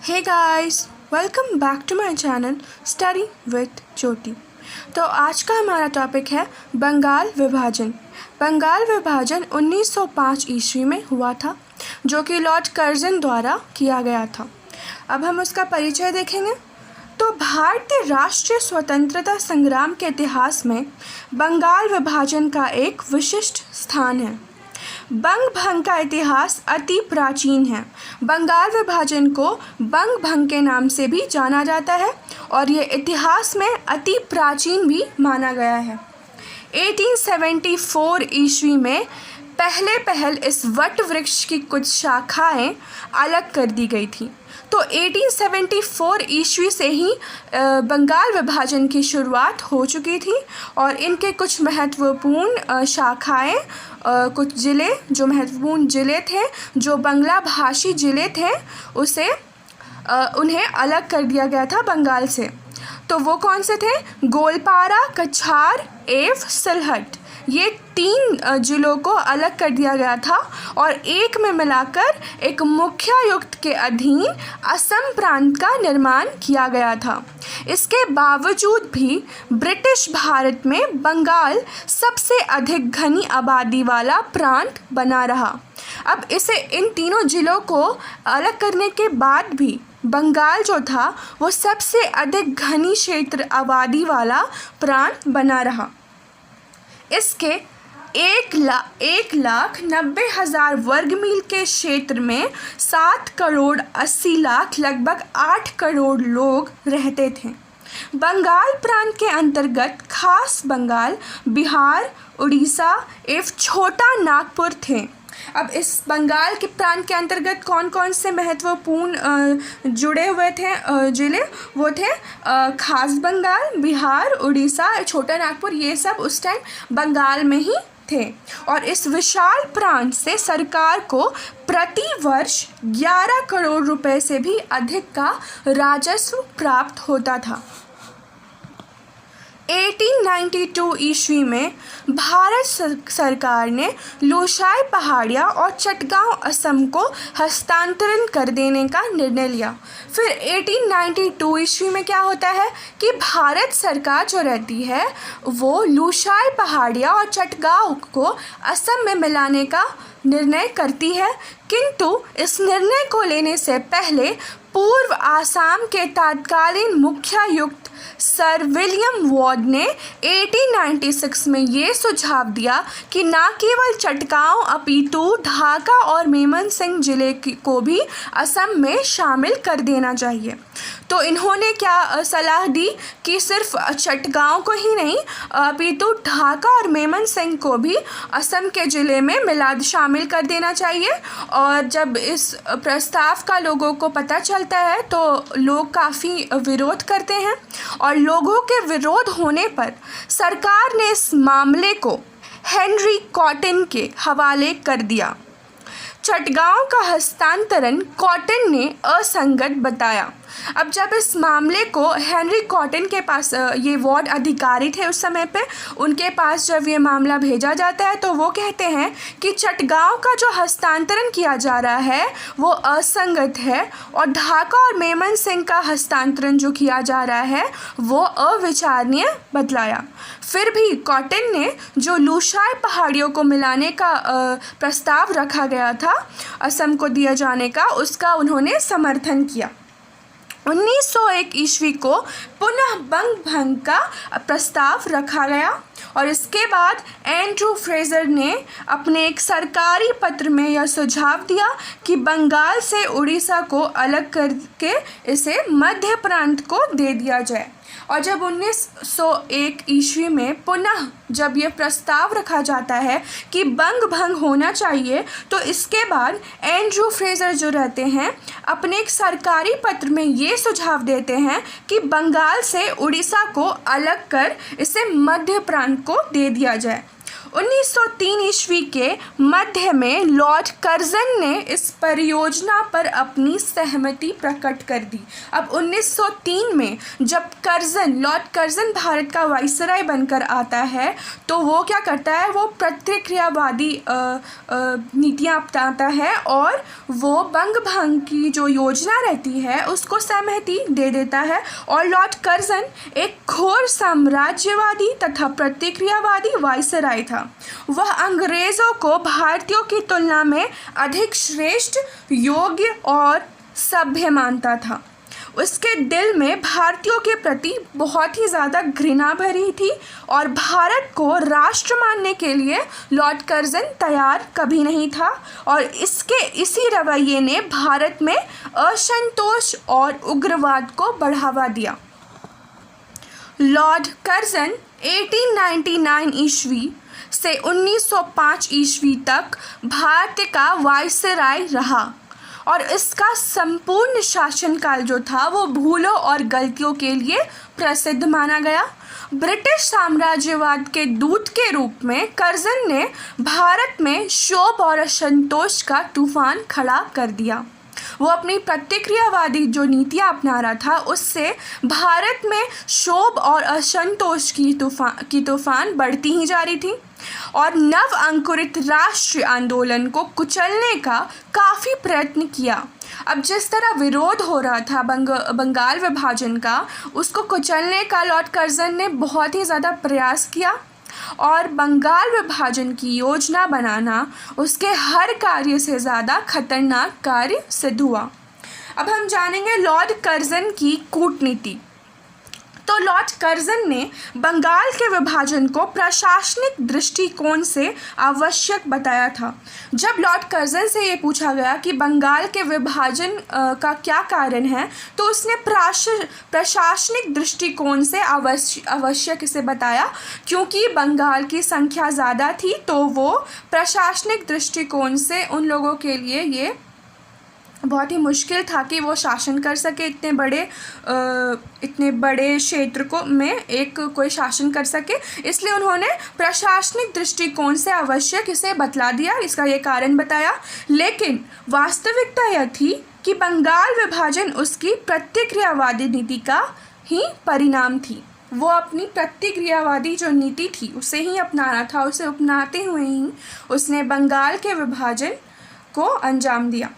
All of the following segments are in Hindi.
Hey guys, welcome back to my channel study with Jyoti. तो आज का हमारा टॉपिक है बंगाल विभाजन। बंगाल विभाजन 1905 ईस्वी में हुआ था, जो कि लॉर्ड कर्जन द्वारा किया गया था। अब हम उसका परिचय देखेंगे। तो भारतीय राष्ट्रीय स्वतंत्रता संग्राम के इतिहास में बंगाल विभाजन का एक विशिष्ट स्थान है। बंग भंग का इतिहास अति प्राचीन है। बंगाल विभाजन को बंग भंग के नाम से भी जाना जाता है और ये इतिहास में अति प्राचीन भी माना गया है। 1874 ईस्वी में पहल इस वट वृक्ष की कुछ शाखाएं अलग कर दी गई थी। तो 1874 ईस्वी से ही बंगाल विभाजन की शुरुआत हो चुकी थी और इनके कुछ महत्वपूर्ण शाखाएं, कुछ ज़िले जो महत्वपूर्ण ज़िले थे, जो बंगला भाषी ज़िले थे, उन्हें अलग कर दिया गया था बंगाल से। तो वो कौन से थे? गोलपारा, कछार एवं सिलहट। ये 3 जिलों को अलग कर दिया गया था और एक में मिलाकर एक मुख्यायुक्त के अधीन असम प्रांत का निर्माण किया गया था। इसके बावजूद भी ब्रिटिश भारत में बंगाल सबसे अधिक घनी आबादी वाला प्रांत बना रहा। अब इन तीनों जिलों को अलग करने के बाद भी बंगाल जो था वो सबसे अधिक घनी क्षेत्र आबादी वाला प्रांत बना रहा। इसके 1,90,000 वर्ग मील के क्षेत्र में 7 करोड़ 80 लाख लगभग 8 करोड़ लोग रहते थे। बंगाल प्रांत के अंतर्गत खास बंगाल, बिहार, उड़ीसा एवं छोटा नागपुर थे। अब इस बंगाल के प्रांत के अंतर्गत कौन कौन से महत्वपूर्ण जुड़े हुए थे जिले? वो थे खास बंगाल, बिहार, उड़ीसा, छोटा नागपुर। ये सब उस टाइम बंगाल में ही थे और इस विशाल प्रांत से सरकार को प्रति वर्ष 11 करोड़ रुपए से भी अधिक का राजस्व प्राप्त होता था। 1892 ईस्वी में भारत सरकार ने लुशाई पहाड़ियाँ और चटगांव असम को हस्तांतरण कर देने का निर्णय लिया। फिर 1892 ईस्वी में क्या होता है कि भारत सरकार जो रहती है वो लुशाई पहाड़ियाँ और चटगांव को असम में मिलाने का निर्णय करती है, किंतु इस निर्णय को लेने से पहले पूर्व आसाम के तत्कालीन मुख्यायुक्त सर विलियम वॉर्ड ने 1896 में ये सुझाव दिया कि न केवल चटगांव अपितु ढाका और मेमनसिंह जिले को भी असम में शामिल कर देना चाहिए। तो इन्होंने क्या सलाह दी कि सिर्फ चटगांव को ही नहीं अपितु ढाका और मेमनसिंह को भी असम के ज़िले में शामिल कर देना चाहिए। और जब इस प्रस्ताव का लोगों को पता चलता है तो लोग काफ़ी विरोध करते हैं और लोगों के विरोध होने पर सरकार ने इस मामले को हेनरी कॉटन के हवाले कर दिया। चटगांव का हस्तांतरण कॉटन ने असंगत बताया। अब जब इस मामले को हेनरी कॉटन के पास, ये वार्ड अधिकारी थे उस समय पे, उनके पास जब ये मामला भेजा जाता है तो वो कहते हैं कि चटगांव का जो हस्तांतरण किया जा रहा है वो असंगत है और ढाका और मेमनसिंह का हस्तांतरण जो किया जा रहा है वो अविचारणीय बतलाया। फिर भी कॉटन ने जो लुशाई पहाड़ियों को मिलाने का प्रस्ताव रखा गया था असम को दिया जाने का, उसका उन्होंने समर्थन किया। 1901 ईस्वी को पुनः बंग भंग का प्रस्ताव रखा गया और इसके बाद एंड्रू फ्रेजर ने अपने एक सरकारी पत्र में यह सुझाव दिया कि बंगाल से उड़ीसा को अलग करके इसे मध्य प्रांत को दे दिया जाए। और जब 1901 ईस्वी में पुनः जब ये प्रस्ताव रखा जाता है कि बंग भंग होना चाहिए, तो इसके बाद एंड्रू फ्रेजर जो रहते हैं अपने एक सरकारी पत्र में ये सुझाव देते हैं कि बंगाल से उड़ीसा को अलग कर इसे मध्य प्रांत को दे दिया जाए। 1903 ईस्वी के मध्य में लॉर्ड कर्जन ने इस परियोजना पर अपनी सहमति प्रकट कर दी। अब 1903 में जब लॉर्ड कर्जन भारत का वाइसराय बनकर आता है तो वो क्या करता है, वो प्रतिक्रियावादी नीतियाँ अपनाता है और वो बंग भंग की जो योजना रहती है उसको सहमति दे देता है। और लॉर्ड कर्जन एक घोर साम्राज्यवादी तथा प्रतिक्रियावादी वाइसराय था। वह अंग्रेज़ों को भारतीयों की तुलना में अधिक श्रेष्ठ, योग्य और सभ्य मानता था। उसके दिल में भारतीयों के प्रति बहुत ही ज़्यादा घृणा भरी थी और भारत को राष्ट्र मानने के लिए लॉर्ड कर्जन तैयार कभी नहीं था। और इसी रवैये ने भारत में असंतोष और उग्रवाद को बढ़ावा दिया। लॉर्ड कर्जन 1899 ईस्वी से 1905 ईस्वी तक भारत का वाइसराय रहा और इसका संपूर्ण शासनकाल जो था वो भूलों और गलतियों के लिए प्रसिद्ध माना गया। ब्रिटिश साम्राज्यवाद के दूत के रूप में कर्जन ने भारत में क्षोभ और असंतोष का तूफान खड़ा कर दिया। वो अपनी प्रतिक्रियावादी जो नीतियाँ अपना रहा था उससे भारत में क्षोभ और असंतोष की तूफान बढ़ती ही जा रही थी और नव अंकुरित राष्ट्रीय आंदोलन को कुचलने का काफ़ी प्रयत्न किया। अब जिस तरह विरोध हो रहा था बंगाल विभाजन का, उसको कुचलने का लॉर्ड कर्जन ने बहुत ही ज़्यादा प्रयास किया और बंगाल विभाजन की योजना बनाना उसके हर कार्य से ज़्यादा खतरनाक कार्य सिद्ध हुआ। अब हम जानेंगे लॉर्ड कर्जन की कूटनीति। तो लॉर्ड कर्जन ने बंगाल के विभाजन को प्रशासनिक दृष्टिकोण से आवश्यक बताया था। जब लॉर्ड कर्जन से ये पूछा गया कि बंगाल के विभाजन का क्या कारण है, तो उसने प्रशासनिक दृष्टिकोण से आवश्यक इसे बताया। क्योंकि बंगाल की संख्या ज़्यादा थी तो वो प्रशासनिक दृष्टिकोण से उन लोगों के लिए ये बहुत ही मुश्किल था कि वो शासन कर सके, इतने बड़े क्षेत्र को में कोई शासन कर सके। इसलिए उन्होंने प्रशासनिक दृष्टिकोण से आवश्यक इसे बतला दिया, इसका ये कारण बताया। लेकिन वास्तविकता यह थी कि बंगाल विभाजन उसकी प्रतिक्रियावादी नीति का ही परिणाम थी। वो अपनी प्रतिक्रियावादी जो नीति थी उसे ही अपनाना था, उसे अपनाते हुए ही उसने बंगाल के विभाजन को अंजाम दिया।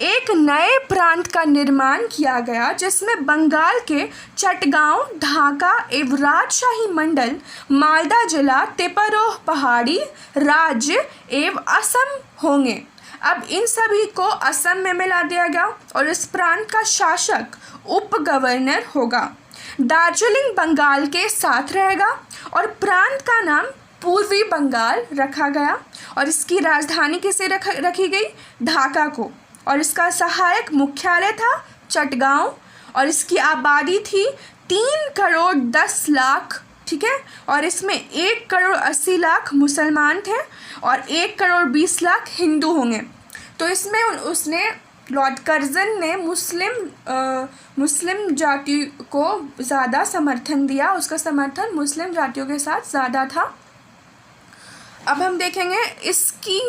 एक नए प्रांत का निर्माण किया गया जिसमें बंगाल के चटगांव, ढाका एवं राजशाही मंडल, मालदा जिला, तिपरोह पहाड़ी राज्य एवं असम होंगे। अब इन सभी को असम में मिला दिया गया और इस प्रांत का शासक उप गवर्नर होगा। दार्जिलिंग बंगाल के साथ रहेगा और प्रांत का नाम पूर्वी बंगाल रखा गया और इसकी राजधानी किसे रखी गई, ढाका को। और इसका सहायक मुख्यालय था चटगांव और इसकी आबादी थी 3 करोड़ 10 लाख, ठीक है। और इसमें 1 करोड़ 80 लाख मुसलमान थे और 1 करोड़ 20 लाख हिंदू होंगे। तो इसमें उसने लॉर्ड कर्जन ने मुस्लिम जाति को ज़्यादा समर्थन दिया, उसका समर्थन मुस्लिम जातियों के साथ ज़्यादा था। अब हम देखेंगे इसकी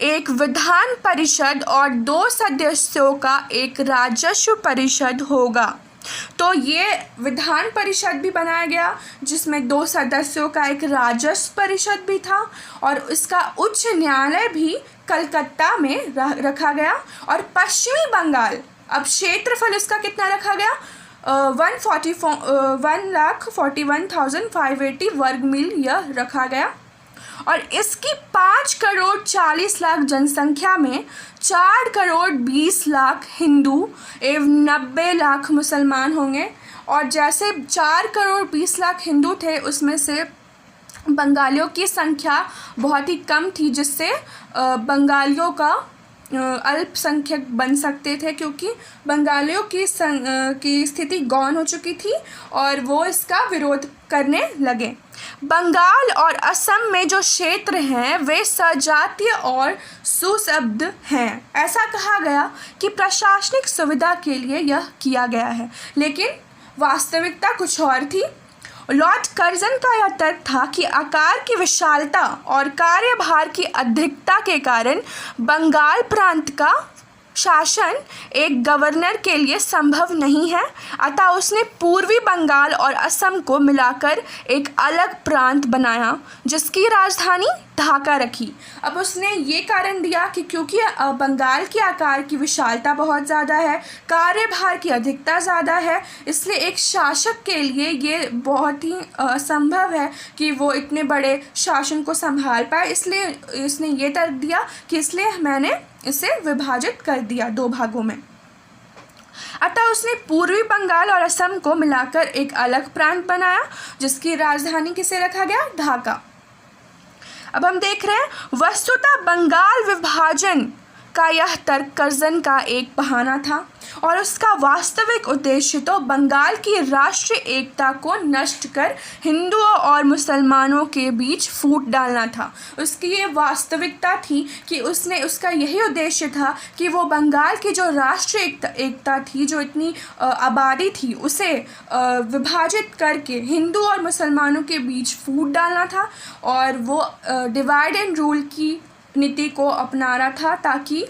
एक विधान परिषद और 2 सदस्यों का एक राजस्व परिषद होगा। तो ये विधान परिषद भी बनाया गया जिसमें 2 सदस्यों का एक राजस्व परिषद भी था और इसका उच्च न्यायालय भी कलकत्ता में रखा गया। और पश्चिमी बंगाल, अब क्षेत्रफल इसका कितना रखा गया, 1,41,580 वर्ग मील यह रखा गया। और इसकी 5 करोड़ 40 लाख जनसंख्या में 4 करोड़ 20 लाख हिंदू एवं 90 लाख मुसलमान होंगे। और जैसे 4 करोड़ 20 लाख हिंदू थे उसमें से बंगालियों की संख्या बहुत ही कम थी, जिससे बंगालियों का अल्पसंख्यक बन सकते थे क्योंकि बंगालियों की स्थिति गौण हो चुकी थी और वो इसका विरोध करने लगे। बंगाल और असम में जो क्षेत्र हैं वे सजातीय और सुशब्द हैं। ऐसा कहा गया कि प्रशासनिक सुविधा के लिए यह किया गया है, लेकिन वास्तविकता कुछ और थी। लॉर्ड कर्जन का यह तर्क था कि आकार की विशालता और कार्यभार की अधिकता के कारण बंगाल प्रांत का शासन एक गवर्नर के लिए संभव नहीं है, अतः उसने पूर्वी बंगाल और असम को मिलाकर एक अलग प्रांत बनाया जिसकी राजधानी ढाका रखी। अब उसने ये कारण दिया कि क्योंकि बंगाल के आकार की विशालता बहुत ज़्यादा है, कार्यभार की अधिकता ज़्यादा है, इसलिए एक शासक के लिए ये बहुत ही असंभव है कि वो इतने बड़े शासन को संभाल पाए। इसलिए इसने ये तर्क दिया कि इसलिए मैंने इसे विभाजित कर दिया 2 भागों में। अतः उसने पूर्वी बंगाल और असम को मिलाकर एक अलग प्रांत बनाया जिसकी राजधानी किसे रखा गया? ढाका। अब हम देख रहे हैं वस्तुतः बंगाल विभाजन का यह तर्क कर्जन का एक बहाना था और उसका वास्तविक उद्देश्य तो बंगाल की राष्ट्रीय एकता को नष्ट कर हिंदुओं और मुसलमानों के बीच फूट डालना था। उसकी ये वास्तविकता थी कि उसका यही उद्देश्य था कि वो बंगाल की जो राष्ट्रीय एकता थी, जो इतनी आबादी थी, उसे विभाजित करके हिंदू और मुसलमानों के बीच फूट डालना था और वो डिवाइड एंड रूल की नीति को अपना रहा था ताकि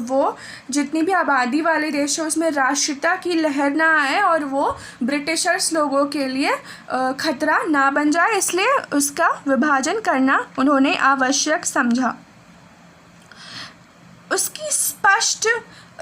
वो जितनी भी आबादी वाले देश है उसमें राष्ट्रीयता की लहर ना आए और वो ब्रिटिशर्स लोगों के लिए खतरा ना बन जाए, इसलिए उसका विभाजन करना उन्होंने आवश्यक समझा। उसकी स्पष्ट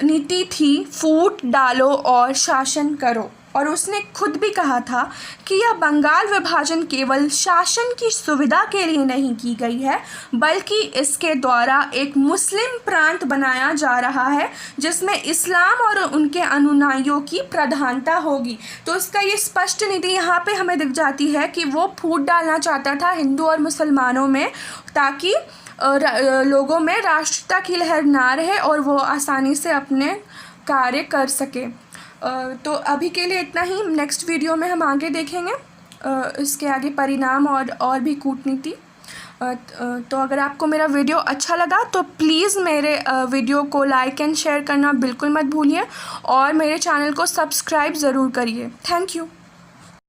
नीति थी फूट डालो और शासन करो, और उसने खुद भी कहा था कि यह बंगाल विभाजन केवल शासन की सुविधा के लिए नहीं की गई है बल्कि इसके द्वारा एक मुस्लिम प्रांत बनाया जा रहा है जिसमें इस्लाम और उनके अनुयायियों की प्रधानता होगी। तो उसका ये स्पष्ट नीति यहाँ पे हमें दिख जाती है कि वो फूट डालना चाहता था हिंदू और मुसलमानों में ताकि लोगों में राष्ट्रीयता की लहर ना रहे और वो आसानी से अपने कार्य कर सके। तो अभी के लिए इतना ही। नेक्स्ट वीडियो में हम आगे देखेंगे इसके आगे परिणाम और भी कूटनीति। तो अगर आपको मेरा वीडियो अच्छा लगा तो प्लीज़ मेरे वीडियो को लाइक एंड शेयर करना बिल्कुल मत भूलिए और मेरे चैनल को सब्सक्राइब ज़रूर करिए। Thank you.